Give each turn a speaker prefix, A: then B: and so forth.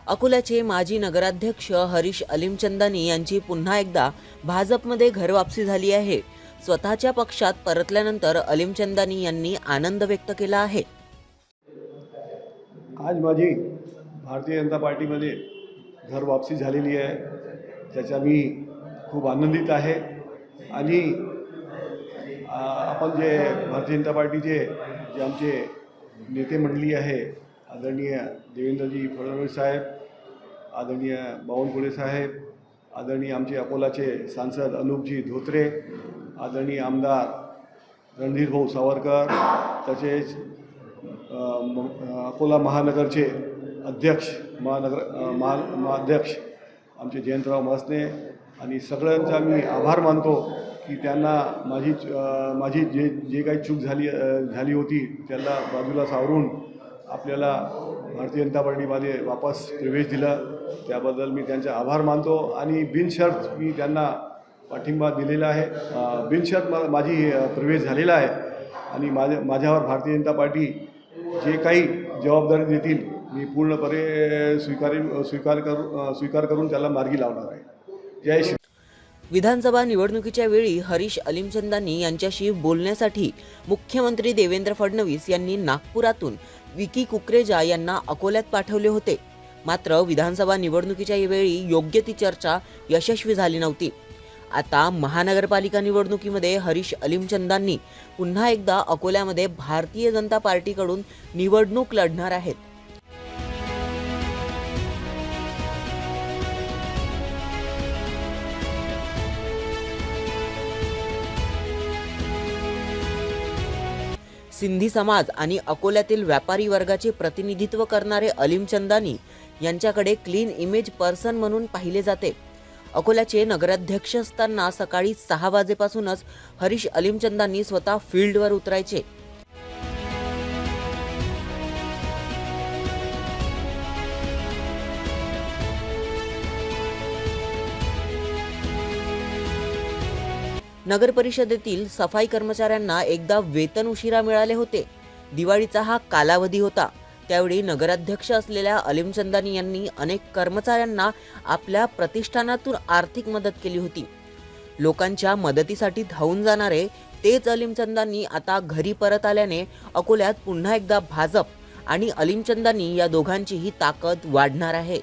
A: अकोल्याचे माजी नगराध्यक्ष हरीश अलीमचंदानी यांची पुन्हा एकदा भाजपमध्ये घरवापसी झाली आहे। स्वतःच्या पक्षात परतल्यानंतर अलीमचंदानी यांनी आनंद व्यक्त केला आहे।
B: आज माझी भारतीय जनता पार्टीमध्ये घरवापसी झालेली आहे, त्याचा मी खूप आनंदित आहे। आणि आपण जे भारतीय जनता पार्टीचे जे आमचे नेते मंडळी आहे, आदरणीय देवेंद्रजी फडणवीस साहेब, आदरणीय बावनकुळे साहेब, आदरणीय आमचे अकोलाचे सांसद अनुपजी धोत्रे, आदरणीय आमदार रणधीर भाऊ सावरकर, तसेच अकोला महानगरचे अध्यक्ष महाअध्यक्ष आमचे जयंतराव मसने आणि सगळ्यांचा मी आभार मानतो की त्यांना माझी जे काही चूक झाली होती त्याला बाजूला सावरून आपल्याला भारतीय जनता पार्टीमध्ये वापस प्रवेश दिला, त्याबद्दल मी त्यांचे आभार मानतो। आणि बिनशर्त मी त्यांना पाठिंबा दिलेला आहे, बिनशर्त माझी प्रवेश झालेला आहे। आणि माझ्यावर भारतीय जनता पार्टी जे काही जबाबदारी देतील मी पूर्णपणे स्वीकार करून त्याला मार्गी लावणार आहे। जय श्री।
A: विधानसभा निवडणुकीच्या वेळी हरीश अलीमचंदानी यांच्याशी बोलण्यासाठी मुख्यमंत्री देवेंद्र फडणवीस यांनी नागपुरातून विकी कुकरेजा यांना अकोल्यात पाठवले होते। मात्र विधानसभा निवडणुकीच्या वेळी योग्य ती चर्चा यशस्वी झाली नव्हती। आता महानगरपालिका निवडणुकीमध्ये हरीश अलीमचंदानी पुन्हा एकदा अकोल्यामध्ये भारतीय जनता पार्टीकडून निवडणूक लढणार आहेत। सिंधी समाज आणि अकोल्यातील व्यापारी वर्गाचे प्रतिनिधित्व करणारे अलीमचंदानी यांच्याकडे क्लीन इमेज पर्सन म्हणून पाहिले जाते। अकोल्याचे नगराध्यक्ष असताना सकाळी 6 वाजेपासूनच हरीश अलीमचंदानी स्वतः फील्डवर उतरायचे। नगर परिषदेतील सफाई कर्मचाऱ्यांना एकदा वेतन उशिरा मिळाले होते। दिवाळीचा हा कालावधी होता, त्यावेळी नगराध्यक्ष असलेल्या अलीमचंदानी यांनी अनेक कर्मचाऱ्यांना आपल्या प्रतिष्ठानातून आर्थिक मदत केली होती। लोकांच्या मदतीसाठी धावून जाणारे तेच अलीमचंदानी आता घरी परत आल्याने अकोल्यात पुन्हा एकदा भाजप आणि अलीमचंदानी या दोघांचीही ताकद वाढणार आहे।